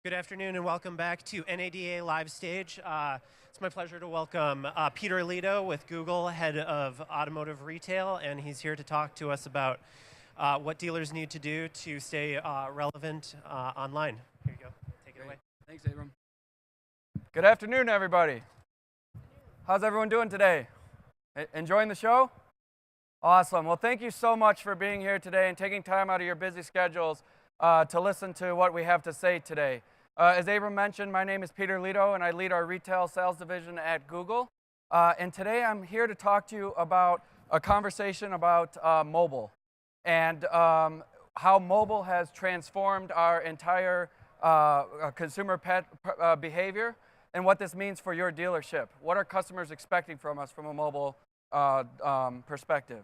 Good afternoon and welcome back to NADA Live Stage. It's my pleasure to welcome Peter Leto with Google, head of automotive retail, and he's here to talk to us about what dealers need to do to stay relevant online. Here you go. Take it away. Thanks, Abram. Good afternoon, everybody. How's everyone doing today? Enjoying the show? Awesome. Well, thank you so much for being here today and taking time out of your busy schedules to listen to what we have to say today. As Abram mentioned, my name is Peter Leto, and I lead our retail sales division at Google. And today I'm here to talk to you about a conversation about mobile and how mobile has transformed our entire consumer behavior and what this means for your dealership. What are customers expecting from us from a mobile perspective?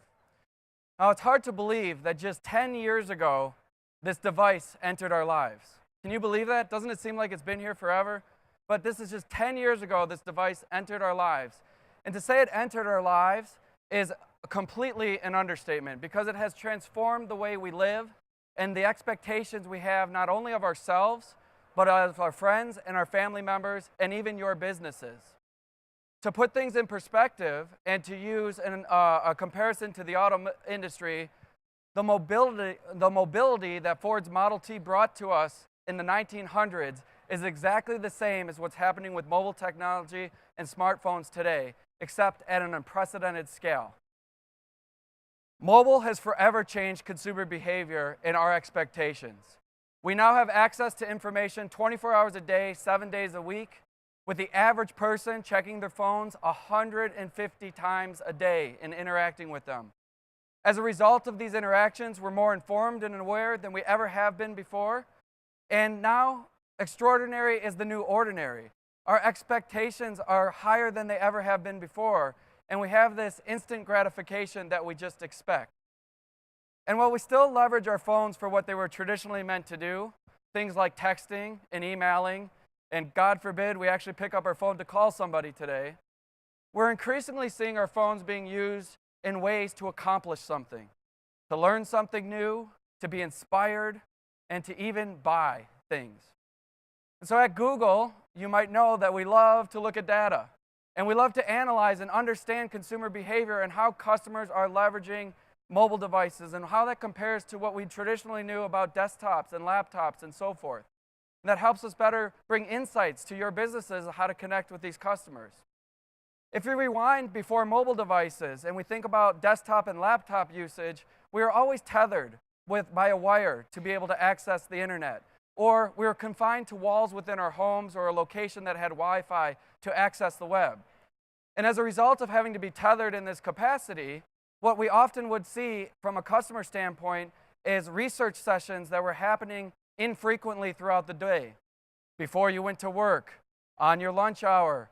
Now, it's hard to believe that just 10 years ago, this device entered our lives. Can you believe that? Doesn't it seem like it's been here forever? But this is just 10 years ago this device entered our lives. And to say it entered our lives is completely an understatement because it has transformed the way we live and the expectations we have not only of ourselves, but of our friends and our family members and even your businesses. To put things in perspective and to use a comparison to the auto industry, the mobility that Ford's Model T brought to us in the 1900s is exactly the same as what's happening with mobile technology and smartphones today, except at an unprecedented scale. Mobile has forever changed consumer behavior and our expectations. We now have access to information 24 hours a day, 7 days a week, with the average person checking their phones 150 times a day and interacting with them. As a result of these interactions, we're more informed and aware than we ever have been before. And now, extraordinary is the new ordinary. Our expectations are higher than they ever have been before, and we have this instant gratification that we just expect. And while we still leverage our phones for what they were traditionally meant to do, things like texting and emailing, and God forbid we actually pick up our phone to call somebody today, we're increasingly seeing our phones being used in ways to accomplish something, to learn something new, to be inspired, and to even buy things. And so at Google, you might know that we love to look at data, and we love to analyze and understand consumer behavior and how customers are leveraging mobile devices and how that compares to what we traditionally knew about desktops and laptops and so forth. And that helps us better bring insights to your businesses on how to connect with these customers. If we rewind before mobile devices and we think about desktop and laptop usage, we were always tethered by a wire to be able to access the internet. Or we were confined to walls within our homes or a location that had Wi-Fi to access the web. And as a result of having to be tethered in this capacity, what we often would see from a customer standpoint is research sessions that were happening infrequently throughout the day. Before you went to work, on your lunch hour,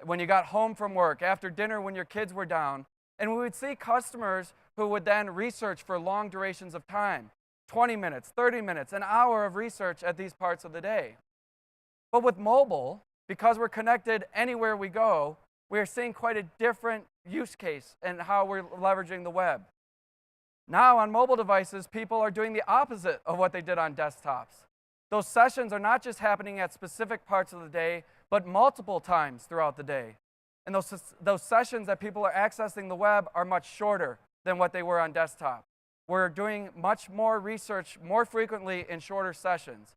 when you got home from work, after dinner when your kids were down. And we would see customers who would then research for long durations of time, 20 minutes, 30 minutes, an hour of research at these parts of the day. But with mobile, because we're connected anywhere we go, we are seeing quite a different use case in how we're leveraging the web. Now on mobile devices, people are doing the opposite of what they did on desktops. Those sessions are not just happening at specific parts of the day, but multiple times throughout the day. And those sessions that people are accessing the web are much shorter than what they were on desktop. We're doing much more research more frequently in shorter sessions.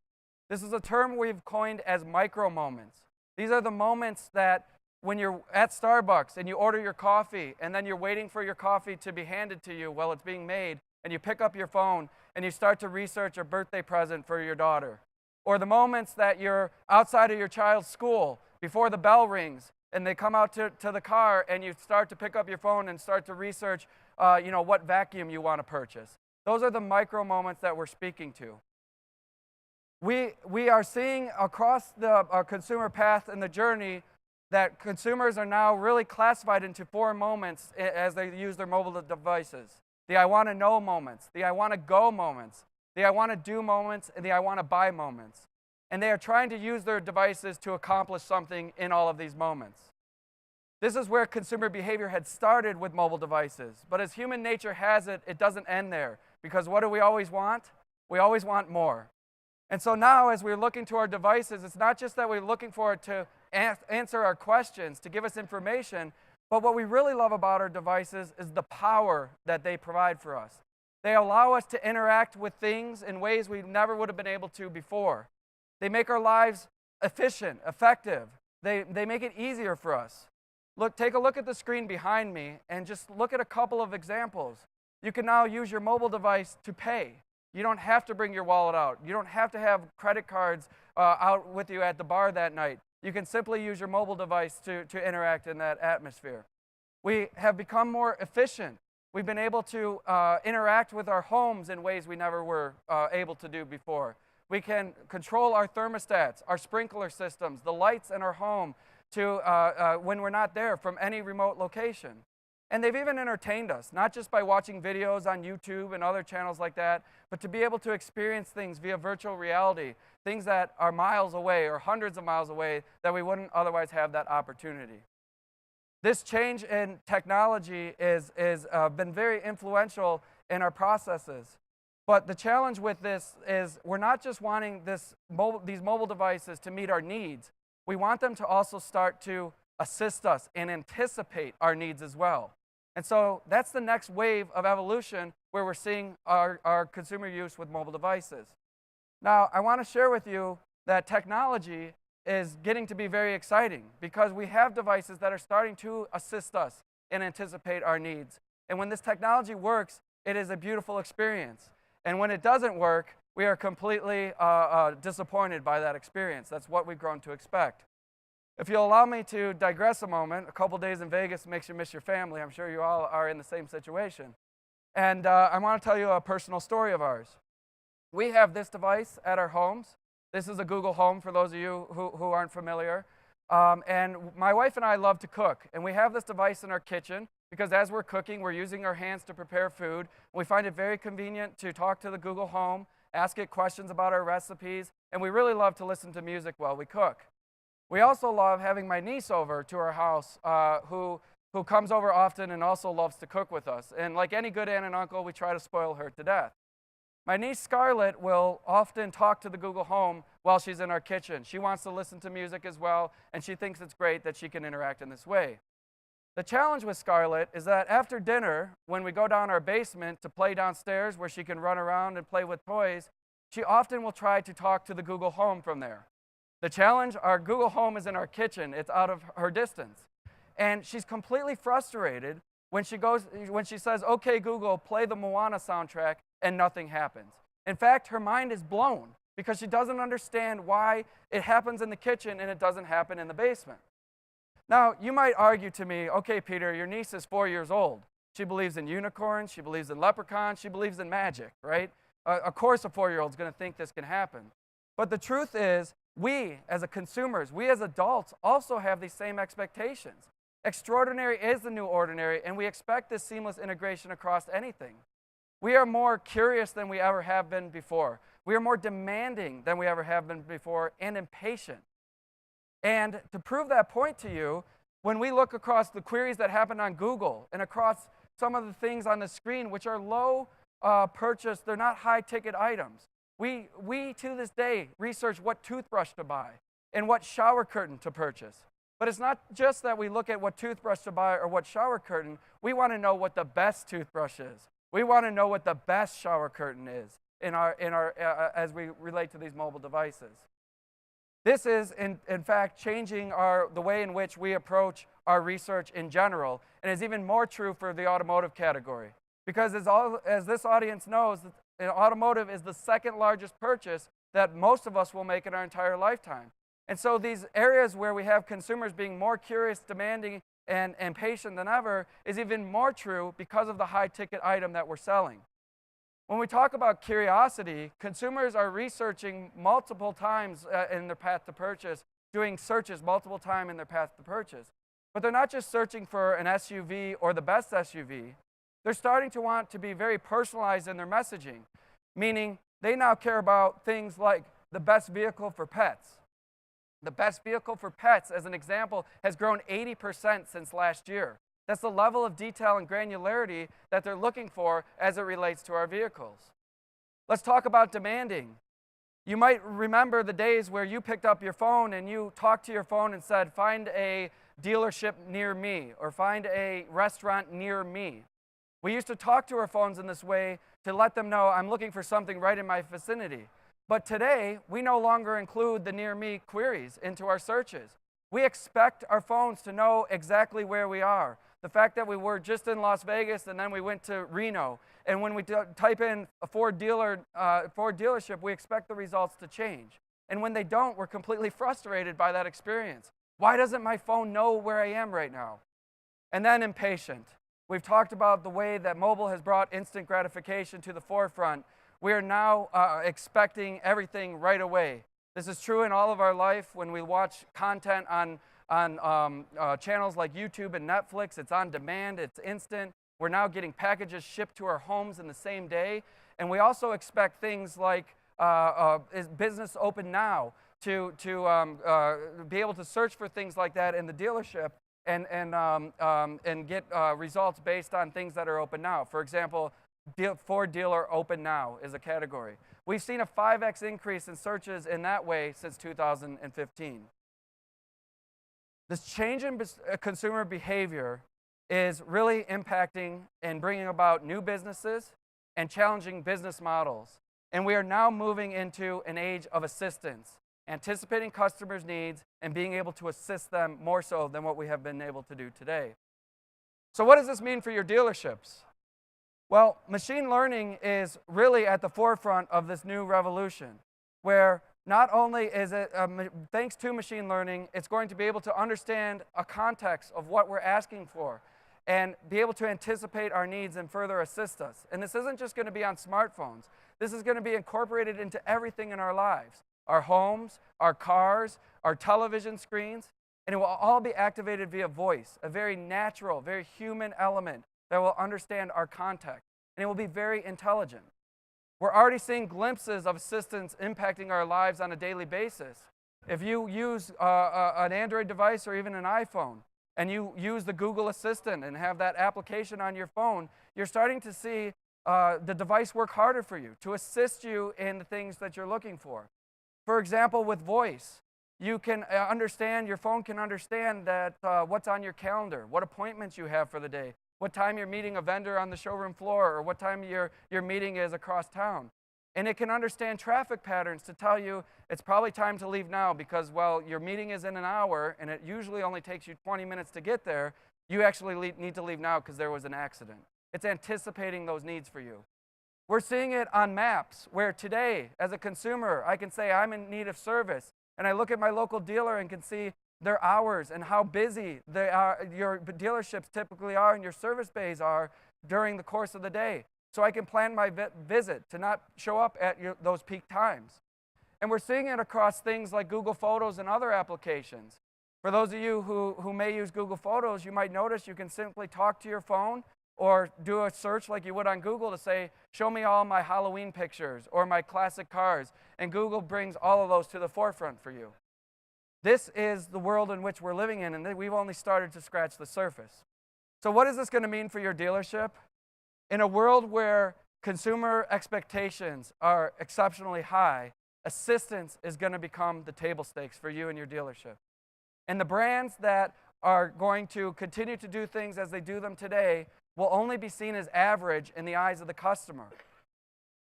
This is a term we've coined as micromoments. These are the moments that when you're at Starbucks and you order your coffee and then you're waiting for your coffee to be handed to you while it's being made, and you pick up your phone and you start to research a birthday present for your daughter. Or the moments that you're outside of your child's school before the bell rings and they come out to the car and you start to pick up your phone and start to research what vacuum you want to purchase. Those are the micro moments that we're speaking to. We are seeing across the consumer path and the journey that consumers are now really classified into 4 moments as they use their mobile devices. The I want to know moments, the I want to go moments, the I want to do moments, and the I want to buy moments. And they are trying to use their devices to accomplish something in all of these moments. This is where consumer behavior had started with mobile devices. But as human nature has it, it doesn't end there. Because what do we always want? We always want more. And so now, as we're looking to our devices, it's not just that we're looking for it to answer our questions, to give us information, but what we really love about our devices is the power that they provide for us. They allow us to interact with things in ways we never would have been able to before. They make our lives efficient, effective. They make it easier for us. Look, take a look at the screen behind me and just look at a couple of examples. You can now use your mobile device to pay. You don't have to bring your wallet out. You don't have to have credit cards out with you at the bar that night. You can simply use your mobile device to interact in that atmosphere. We have become more efficient. We've been able to interact with our homes in ways we never were able to do before. We can control our thermostats, our sprinkler systems, the lights in our home to when we're not there from any remote location. And they've even entertained us, not just by watching videos on YouTube and other channels like that, but to be able to experience things via virtual reality, things that are miles away or hundreds of miles away that we wouldn't otherwise have that opportunity. This change in technology is been very influential in our processes. But the challenge with this is we're not just wanting these mobile devices to meet our needs. We want them to also start to assist us and anticipate our needs as well. And so that's the next wave of evolution where we're seeing our consumer use with mobile devices. Now, I want to share with you that technology is getting to be very exciting because we have devices that are starting to assist us and anticipate our needs. And when this technology works, it is a beautiful experience. And when it doesn't work, we are completely disappointed by that experience. That's what we've grown to expect. If you'll allow me to digress a moment, a couple days in Vegas makes you miss your family. I'm sure you all are in the same situation. And I want to tell you a personal story of ours. We have this device at our homes. This is a Google Home for those of you who aren't familiar. And my wife and I love to cook. And we have this device in our kitchen because as we're cooking, we're using our hands to prepare food. We find it very convenient to talk to the Google Home, ask it questions about our recipes, and we really love to listen to music while we cook. We also love having my niece over to our house who comes over often and also loves to cook with us. And like any good aunt and uncle, we try to spoil her to death. My niece Scarlett will often talk to the Google Home while she's in our kitchen. She wants to listen to music as well, and she thinks it's great that she can interact in this way. The challenge with Scarlett is that after dinner, when we go down our basement to play downstairs where she can run around and play with toys, she often will try to talk to the Google Home from there. The challenge, our Google Home is in our kitchen. It's out of her distance. And she's completely frustrated when she says, "Okay, Google, play the Moana soundtrack," and nothing happens. In fact, her mind is blown because she doesn't understand why it happens in the kitchen and it doesn't happen in the basement. Now, you might argue to me, "Okay, Peter, your niece is 4 years old. She believes in unicorns, she believes in leprechauns, she believes in magic, right? Of course a 4-year-old is going to think this can happen." But the truth is, we as consumers, we as adults also have these same expectations. Extraordinary is the new ordinary, and we expect this seamless integration across anything. We are more curious than we ever have been before. We are more demanding than we ever have been before, and impatient. And to prove that point to you, when we look across the queries that happen on Google and across some of the things on the screen, which are low purchase, they're not high-ticket items. We to this day research what toothbrush to buy and what shower curtain to purchase. But it's not just that we look at what toothbrush to buy or what shower curtain. We want to know what the best toothbrush is. We want to know what the best shower curtain is as we relate to these mobile devices. This is, in fact, changing the way in which we approach our research in general, and is even more true for the automotive category. Because as this audience knows, automotive is the second largest purchase that most of us will make in our entire lifetime. And so these areas where we have consumers being more curious, demanding, and patient than ever is even more true because of the high-ticket item that we're selling. When we talk about curiosity, consumers are researching multiple times in their path to purchase, doing searches multiple times in their path to purchase. But they're not just searching for an SUV or the best SUV. They're starting to want to be very personalized in their messaging, meaning they now care about things like the best vehicle for pets. The best vehicle for pets, as an example, has grown 80% since last year. That's the level of detail and granularity that they're looking for as it relates to our vehicles. Let's talk about demanding. You might remember the days where you picked up your phone and you talked to your phone and said, find a dealership near me, or find a restaurant near me. We used to talk to our phones in this way to let them know I'm looking for something right in my vicinity. But today, we no longer include the near me queries into our searches. We expect our phones to know exactly where we are. The fact that we were just in Las Vegas and then we went to Reno, and when we type in a Ford dealership, we expect the results to change. And when they don't, we're completely frustrated by that experience. Why doesn't my phone know where I am right now? And then impatient. We've talked about the way that mobile has brought instant gratification to the forefront. We are now expecting everything right away. This is true in all of our life. When we watch content on channels like YouTube and Netflix, it's on demand, it's instant. We're now getting packages shipped to our homes in the same day. And we also expect things like is business open now, to be able to search for things like that in the dealership and get results based on things that are open now. For example, Ford dealer open now is a category. We've seen a 5x increase in searches in that way since 2015. This change in consumer behavior is really impacting and bringing about new businesses and challenging business models. And we are now moving into an age of assistance, anticipating customers' needs and being able to assist them more so than what we have been able to do today. So what does this mean for your dealerships? Well, machine learning is really at the forefront of this new revolution, where not only is it, thanks to machine learning, it's going to be able to understand a context of what we're asking for and be able to anticipate our needs and further assist us. And this isn't just going to be on smartphones. This is going to be incorporated into everything in our lives, our homes, our cars, our television screens, and it will all be activated via voice, a very natural, very human element that will understand our context, and it will be very intelligent. We're already seeing glimpses of assistance impacting our lives on a daily basis. If you use an Android device or even an iPhone, and you use the Google Assistant and have that application on your phone, you're starting to see the device work harder for you to assist you in the things that you're looking for. For example, with voice, you can understand, your phone can understand that what's on your calendar, what appointments you have for the day, what time you're meeting a vendor on the showroom floor, or what time your meeting is across town. And it can understand traffic patterns to tell you it's probably time to leave now because, well, your meeting is in an hour and it usually only takes you 20 minutes to get there. You actually need to leave now because there was an accident. It's anticipating those needs for you. We're seeing it on maps where today, as a consumer, I can say I'm in need of service, and I look at my local dealer and can see their hours and how busy your dealerships typically are and your service bays are during the course of the day. So I can plan my visit to not show up at those peak times. And we're seeing it across things like Google Photos and other applications. For those of you who may use Google Photos, you might notice you can simply talk to your phone or do a search like you would on Google to say, show me all my Halloween pictures or my classic cars. And Google brings all of those to the forefront for you. This is the world in which we're living in, and we've only started to scratch the surface. So what is this going to mean for your dealership? In a world where consumer expectations are exceptionally high, assistance is going to become the table stakes for you and your dealership. And the brands that are going to continue to do things as they do them today will only be seen as average in the eyes of the customer.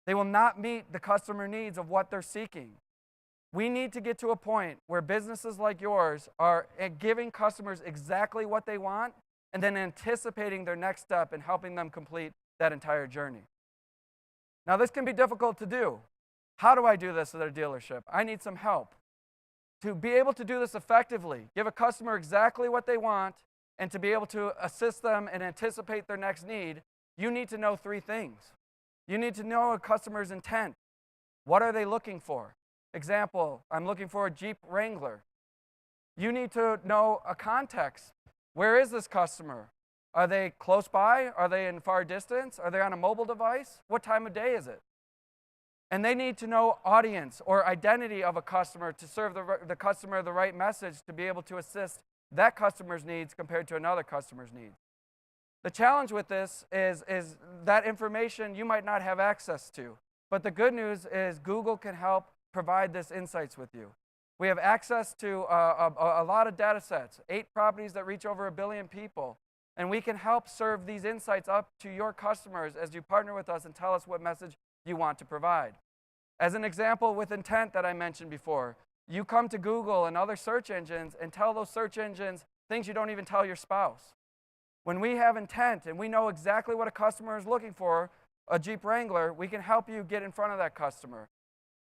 They will not meet the customer needs of what they're seeking. We need to get to a point where businesses like yours are giving customers exactly what they want and then anticipating their next step and helping them complete that entire journey. Now, this can be difficult to do. How do I do this at a dealership? I need some help. To be able to do this effectively, give a customer exactly what they want, and to be able to assist them and anticipate their next need, you need to know three things. You need to know a customer's intent. What are they looking for? Example, I'm looking for a Jeep Wrangler. You need to know a context. Where is this customer? Are they close by? Are they in far distance? Are they on a mobile device? What time of day is it? And they need to know audience or identity of a customer to serve the customer the right message to be able to assist that customer's needs compared to another customer's needs. The challenge with this is that information you might not have access to. But the good news is Google can help provide this insights with you. We have access to a lot of data sets, 8 properties that reach over 1 billion people. And we can help serve these insights up to your customers as you partner with us and tell us what message you want to provide. As an example with intent that I mentioned before, you come to Google and other search engines and tell those search engines things you don't even tell your spouse. When we have intent and we know exactly what a customer is looking for, a Jeep Wrangler, we can help you get in front of that customer.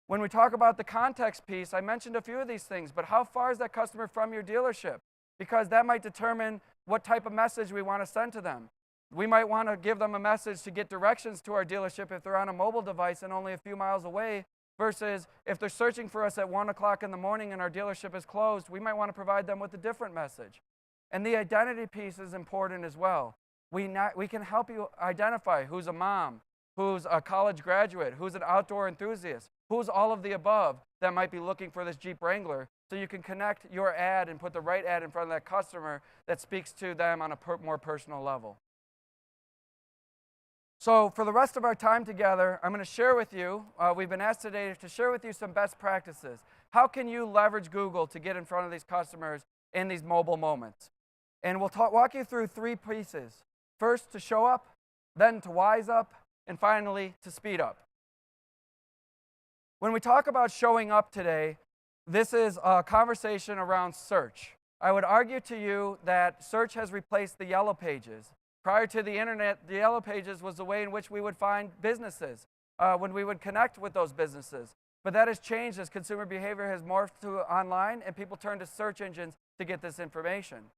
When we talk about the context piece, I mentioned a few of these things, but how far is that customer from your dealership? Because that might determine what type of message we want to send to them. We might want to give them a message to get directions to our dealership if they're on a mobile device and only a few miles away, versus if they're searching for us at 1 o'clock in the morning and our dealership is closed, we might want to provide them with a different message. And the identity piece is important as well. We can help you identify who's a mom, who's a college graduate, who's an outdoor enthusiast, who's all of the above that might be looking for this Jeep Wrangler, so you can connect your ad and put the right ad in front of that customer that speaks to them on a more personal level. So for the rest of our time together, I'm going to share with you, we've been asked today to share with you some best practices. How can you leverage Google to get in front of these customers in these mobile moments? And we'll walk you through 3 pieces. First, to show up, then to wise up, and finally, to speed up. When we talk about showing up today, this is a conversation around search. I would argue to you that search has replaced the yellow pages. Prior to the internet, the yellow pages was the way in which we would find businesses, when we would connect with those businesses. But that has changed as consumer behavior has morphed to online and people turn to search engines to get this information.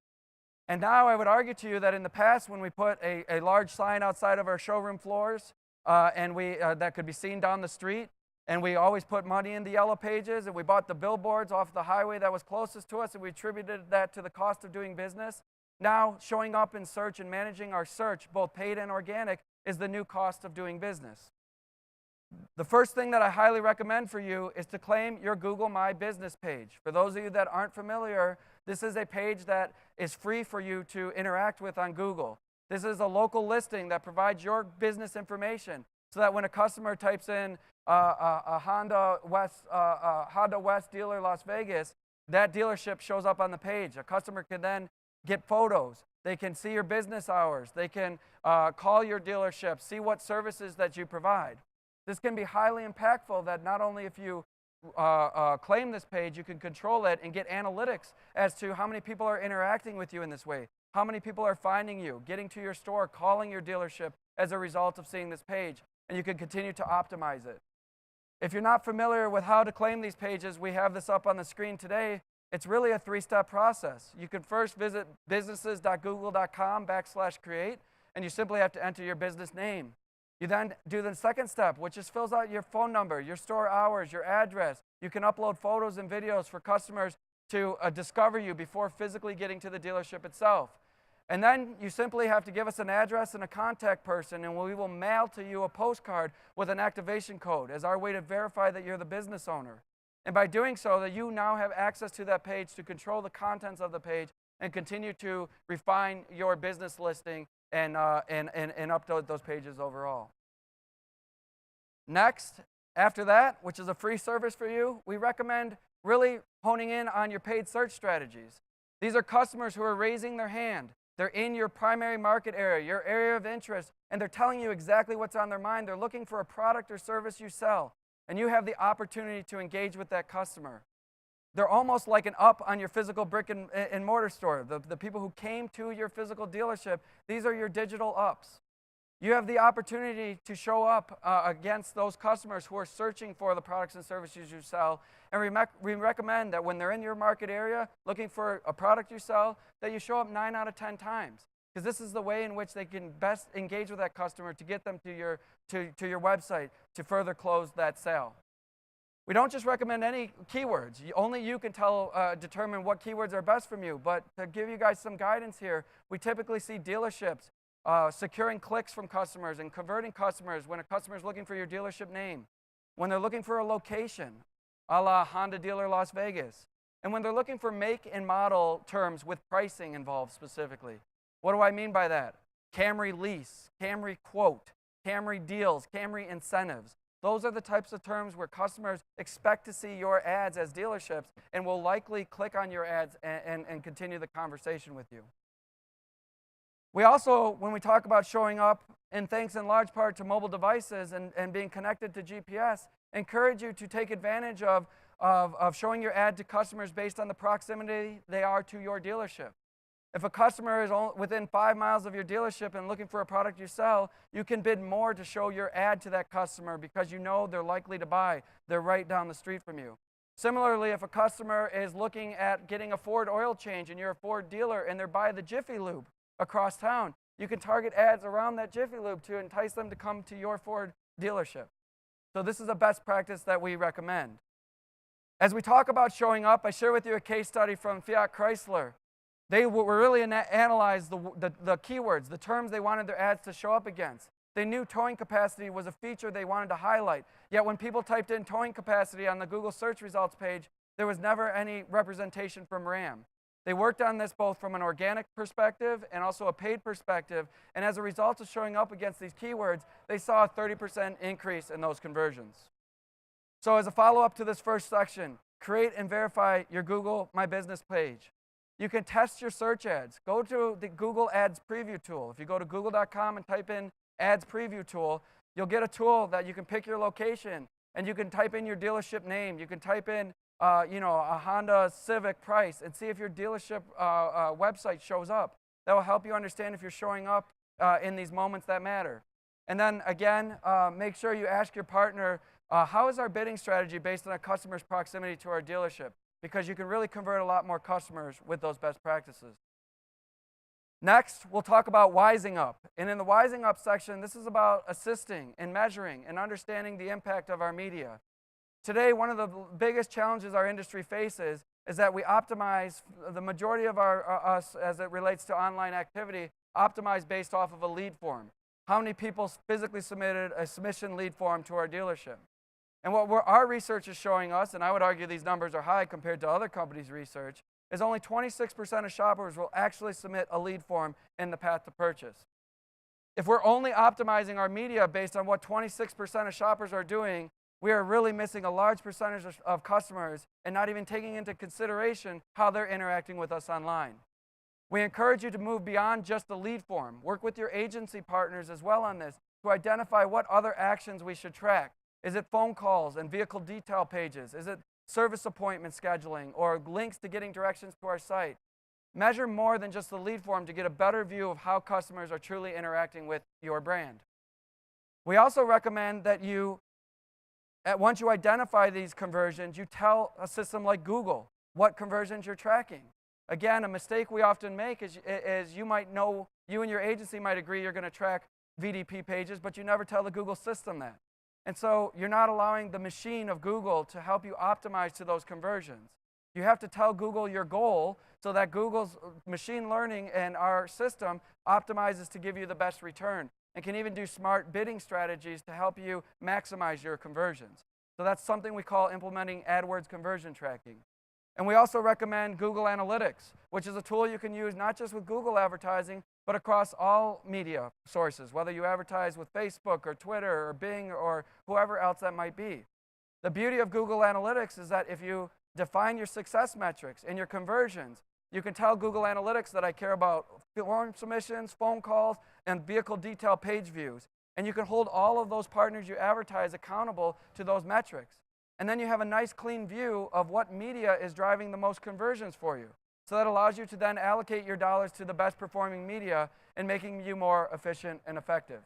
And now I would argue to you that in the past, when we put a large sign outside of our showroom floors and that could be seen down the street, and we always put money in the yellow pages, and we bought the billboards off the highway that was closest to us, and we attributed that to the cost of doing business. Now, showing up in search and managing our search, both paid and organic, is the new cost of doing business. The first thing that I highly recommend for you is to claim your Google My Business page. For those of you that aren't familiar, this is a page that is free for you to interact with on Google. This is a local listing that provides your business information so that when a customer types in a Honda West dealer Las Vegas, that dealership shows up on the page. A customer can then get photos. They can see your business hours. They can call your dealership, see what services that you provide. This can be highly impactful that not only if you claim this page, you can control it and get analytics as to how many people are interacting with you in this way, how many people are finding you, getting to your store, calling your dealership as a result of seeing this page, and you can continue to optimize it. If you're not familiar with how to claim these pages, we have this up on the screen today. It's really a 3-step process. You can first visit businesses.google.com/create, and you simply have to enter your business name. You then do the second step, which is fills out your phone number, your store hours, your address. You can upload photos and videos for customers to discover you before physically getting to the dealership itself. And then you simply have to give us an address and a contact person, and we will mail to you a postcard with an activation code as our way to verify that you're the business owner. And by doing so, that you now have access to that page to control the contents of the page and continue to refine your business listing and upload those pages overall. Next, after that, which is a free service for you, we recommend really honing in on your paid search strategies. These are customers who are raising their hand. They're in your primary market area, your area of interest, and they're telling you exactly what's on their mind. They're looking for a product or service you sell, and you have the opportunity to engage with that customer. They're almost like an up on your physical brick and mortar store. The people who came to your physical dealership, these are your digital ups. You have the opportunity to show up against those customers who are searching for the products and services you sell. And we recommend that when they're in your market area looking for a product you sell, that you show up 9 out of 10 times. Because this is the way in which they can best engage with that customer to get them to your website to further close that sale. We don't just recommend any keywords. Only you can determine what keywords are best from you. But to give you guys some guidance here, we typically see dealerships securing clicks from customers and converting customers when a customer is looking for your dealership name, when they're looking for a location, a la Honda dealer Las Vegas, and when they're looking for make and model terms with pricing involved specifically. What do I mean by that? Camry lease, Camry quote, Camry deals, Camry incentives. Those are the types of terms where customers expect to see your ads as dealerships and will likely click on your ads and continue the conversation with you. We also, when we talk about showing up, and thanks in large part to mobile devices and being connected to GPS, encourage you to take advantage of showing your ad to customers based on the proximity they are to your dealership. If a customer is within 5 miles of your dealership and looking for a product you sell, you can bid more to show your ad to that customer because you know they're likely to buy. They're right down the street from you. Similarly, if a customer is looking at getting a Ford oil change and you're a Ford dealer and they're by the Jiffy Lube across town, you can target ads around that Jiffy Lube to entice them to come to your Ford dealership. So this is a best practice that we recommend. As we talk about showing up, I share with you a case study from Fiat Chrysler. They really analyzed the keywords, the terms they wanted their ads to show up against. They knew towing capacity was a feature they wanted to highlight. Yet when people typed in towing capacity on the Google search results page, there was never any representation from RAM. They worked on this both from an organic perspective and also a paid perspective. And as a result of showing up against these keywords, they saw a 30% increase in those conversions. So as a follow-up to this first section, create and verify your Google My Business page. You can test your search ads. Go to the Google Ads Preview tool. If you go to google.com and type in Ads Preview tool, you'll get a tool that you can pick your location, and you can type in your dealership name. You can type in a Honda Civic price and see if your dealership website shows up. That will help you understand if you're showing up in these moments that matter. And then again, make sure you ask your partner, how is our bidding strategy based on a customer's proximity to our dealership? Because you can really convert a lot more customers with those best practices. Next, we'll talk about wising up. And in the wising up section, this is about assisting and measuring and understanding the impact of our media. Today, one of the biggest challenges our industry faces is that we optimize the majority of us as it relates to online activity, optimize based off of a lead form. How many people physically submitted a submission lead form to our dealership? And what our research is showing us, and I would argue these numbers are high compared to other companies' research, is only 26% of shoppers will actually submit a lead form in the path to purchase. If we're only optimizing our media based on what 26% of shoppers are doing, we are really missing a large percentage of customers and not even taking into consideration how they're interacting with us online. We encourage you to move beyond just the lead form. Work with your agency partners as well on this to identify what other actions we should track. Is it phone calls and vehicle detail pages? Is it service appointment scheduling or links to getting directions to our site? Measure more than just the lead form to get a better view of how customers are truly interacting with your brand. We also recommend that once you identify these conversions, you tell a system like Google what conversions you're tracking. Again, a mistake we often make is you and your agency might agree you're going to track VDP pages, but you never tell the Google system that. And so you're not allowing the machine of Google to help you optimize to those conversions. You have to tell Google your goal so that Google's machine learning and our system optimizes to give you the best return and can even do smart bidding strategies to help you maximize your conversions. So that's something we call implementing AdWords conversion tracking. And we also recommend Google Analytics, which is a tool you can use not just with Google advertising, but across all media sources, whether you advertise with Facebook or Twitter or Bing or whoever else that might be. The beauty of Google Analytics is that if you define your success metrics and your conversions, you can tell Google Analytics that I care about form submissions, phone calls, and vehicle detail page views. And you can hold all of those partners you advertise accountable to those metrics. And then you have a nice clean view of what media is driving the most conversions for you. So that allows you to then allocate your dollars to the best performing media and making you more efficient and effective.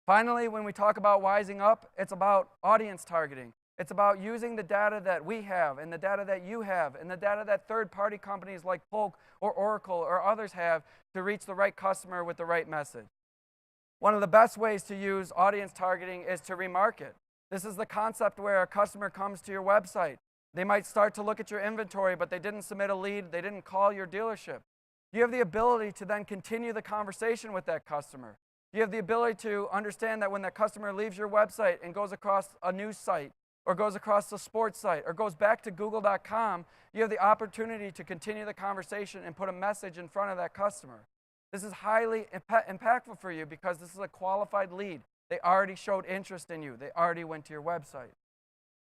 Finally, when we talk about wising up, it's about audience targeting. It's about using the data that we have and the data that you have and the data that third-party companies like Polk or Oracle or others have to reach the right customer with the right message. One of the best ways to use audience targeting is to remarket. This is the concept where a customer comes to your website. They might start to look at your inventory, but they didn't submit a lead, they didn't call your dealership. You have the ability to then continue the conversation with that customer. You have the ability to understand that when that customer leaves your website and goes across a news site, or goes across the sports site, or goes back to google.com, you have the opportunity to continue the conversation and put a message in front of that customer. This is highly impactful for you because this is a qualified lead. They already showed interest in you. They already went to your website.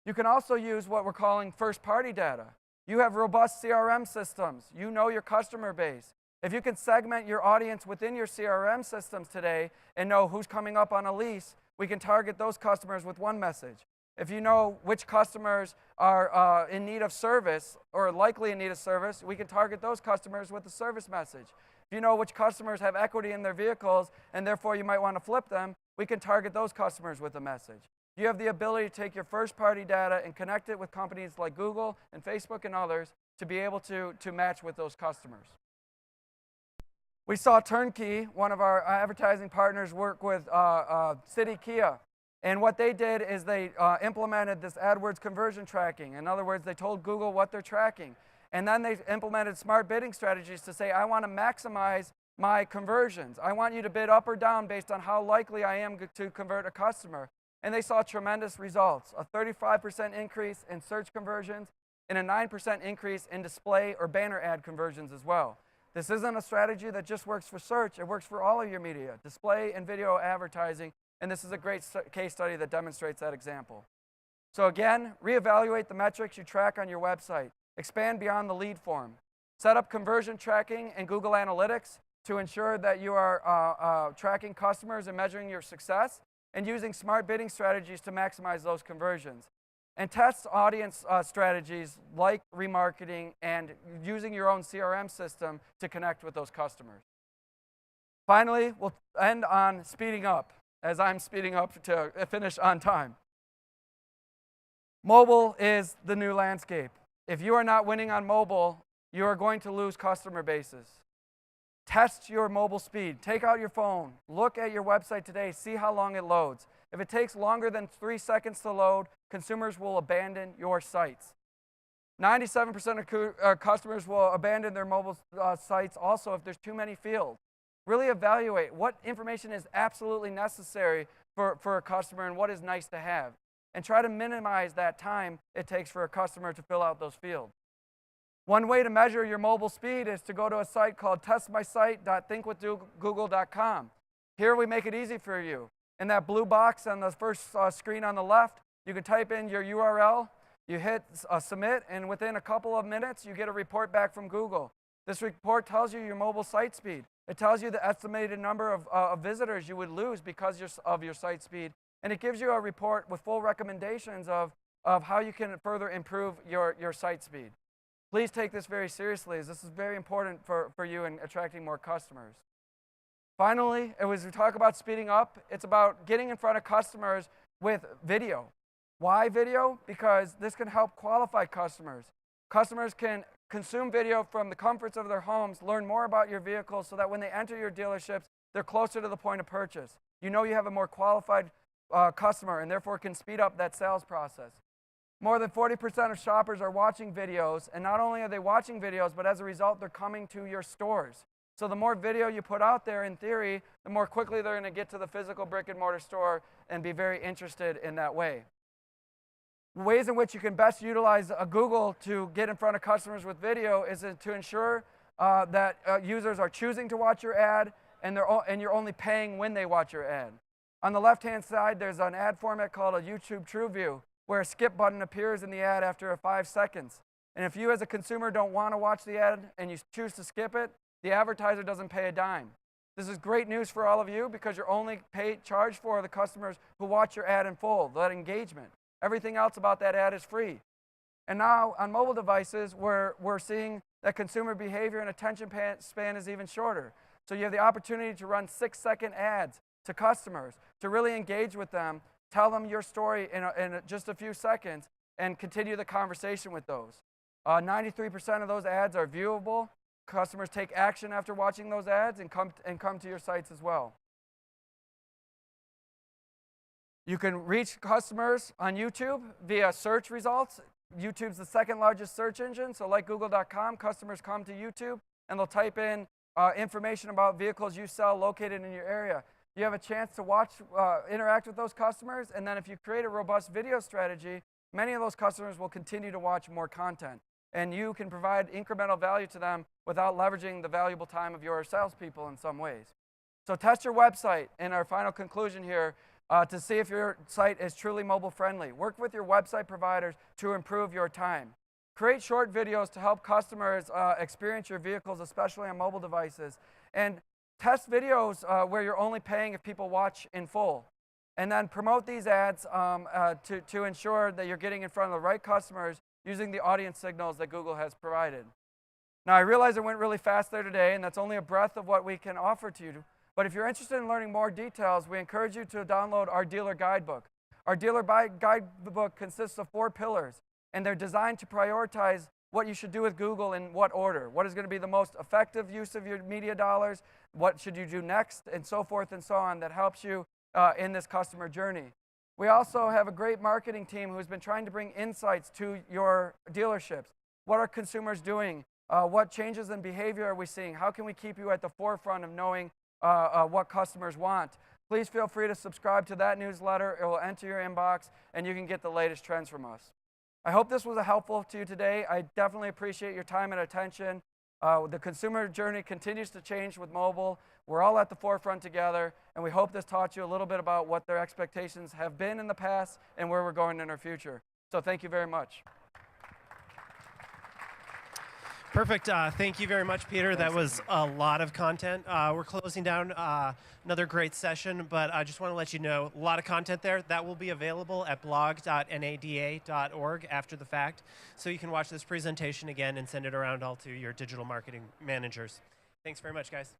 You can also use what we're calling first-party data. You have robust CRM systems. You know your customer base. If you can segment your audience within your CRM systems today and know who's coming up on a lease, we can target those customers with one message. If you know which customers are in need of service or likely in need of service, we can target those customers with a service message. If you know which customers have equity in their vehicles and therefore you might want to flip them, we can target those customers with a message. You have the ability to take your first-party data and connect it with companies like Google and Facebook and others to be able to match with those customers. We saw Turnkey, one of our advertising partners, work with City Kia. And what they did is they implemented this AdWords conversion tracking. In other words, they told Google what they're tracking. And then they implemented smart bidding strategies to say, I want to maximize my conversions. I want you to bid up or down based on how likely I am to convert a customer. And they saw tremendous results, a 35% increase in search conversions and a 9% increase in display or banner ad conversions as well. This isn't a strategy that just works for search, it works for all of your media, display and video advertising, and this is a great case study that demonstrates that example. So again, reevaluate the metrics you track on your website, expand beyond the lead form, set up conversion tracking and Google Analytics to ensure that you are tracking customers and measuring your success, and using smart bidding strategies to maximize those conversions. And test audience strategies like remarketing and using your own CRM system to connect with those customers. Finally, we'll end on speeding up, as I'm speeding up to finish on time. Mobile is the new landscape. If you are not winning on mobile, you are going to lose customer bases. Test your mobile speed. Take out your phone. Look at your website today. See how long it loads. If it takes longer than 3 seconds to load, consumers will abandon your sites. 97% of customers will abandon their mobile sites also if there's too many fields. Really evaluate what information is absolutely necessary for a customer and what is nice to have. And try to minimize that time it takes for a customer to fill out those fields. One way to measure your mobile speed is to go to a site called testmysite.thinkwithgoogle.com. Here we make it easy for you. In that blue box on the first screen on the left, you can type in your URL, you hit submit, and within a couple of minutes, you get a report back from Google. This report tells you your mobile site speed. It tells you the estimated number of visitors you would lose because of your site speed, and it gives you a report with full recommendations of how you can further improve your site speed. Please take this very seriously, as this is very important for you in attracting more customers. Finally, as we talk about speeding up, it's about getting in front of customers with video. Why video? Because this can help qualify customers. Customers can consume video from the comforts of their homes, learn more about your vehicle so that when they enter your dealerships, they're closer to the point of purchase. You know you have a more qualified customer and therefore can speed up that sales process. More than 40% of shoppers are watching videos, and not only are they watching videos, but as a result, they're coming to your stores. So the more video you put out there, in theory, the more quickly they're going to get to the physical brick-and-mortar store and be very interested in that way. Ways in which you can best utilize Google to get in front of customers with video is to ensure that users are choosing to watch your ad, and you're only paying when they watch your ad. On the left-hand side, there's an ad format called a YouTube TrueView, where a skip button appears in the ad after 5 seconds. And if you as a consumer don't want to watch the ad and you choose to skip it, the advertiser doesn't pay a dime. This is great news for all of you because you're only charged for the customers who watch your ad in full, that engagement. Everything else about that ad is free. And now on mobile devices, we're seeing that consumer behavior and attention span is even shorter. So you have the opportunity to run 6-second ads to customers, to really engage with them, tell them your story in just a few seconds, and continue the conversation with those. 93% of those ads are viewable. Customers take action after watching those ads and come to your sites as well. You can reach customers on YouTube via search results. YouTube's the second largest search engine, so like Google.com, customers come to YouTube and they'll type in information about vehicles you sell located in your area. You have a chance to watch, interact with those customers, and then if you create a robust video strategy, many of those customers will continue to watch more content, and you can provide incremental value to them without leveraging the valuable time of your salespeople in some ways. So test your website. In our final conclusion here, to see if your site is truly mobile friendly. Work with your website providers to improve your time. Create short videos to help customers experience your vehicles, especially on mobile devices. And test videos where you're only paying if people watch in full. And then promote these ads to ensure that you're getting in front of the right customers using the audience signals that Google has provided. Now, I realize I went really fast there today, and that's only a breadth of what we can offer to you. But if you're interested in learning more details, we encourage you to download our dealer guidebook. Our dealer guidebook consists of 4 pillars, and they're designed to prioritize what you should do with Google in what order. What is going to be the most effective use of your media dollars? What should you do next? And so forth and so on that helps you in this customer journey. We also have a great marketing team who's been trying to bring insights to your dealerships. What are consumers doing? What changes in behavior are we seeing? How can we keep you at the forefront of knowing what customers want? Please feel free to subscribe to that newsletter. It will enter your inbox, and you can get the latest trends from us. I hope this was helpful to you today. I definitely appreciate your time and attention. The consumer journey continues to change with mobile. We're all at the forefront together, and we hope this taught you a little bit about what their expectations have been in the past and where we're going in our future. So thank you very much. Perfect. Thank you very much, Peter. That was a lot of content. We're closing down another great session, but I just want to let you know, a lot of content there. That will be available at blog.nada.org after the fact, so you can watch this presentation again and send it around all to your digital marketing managers. Thanks very much, guys.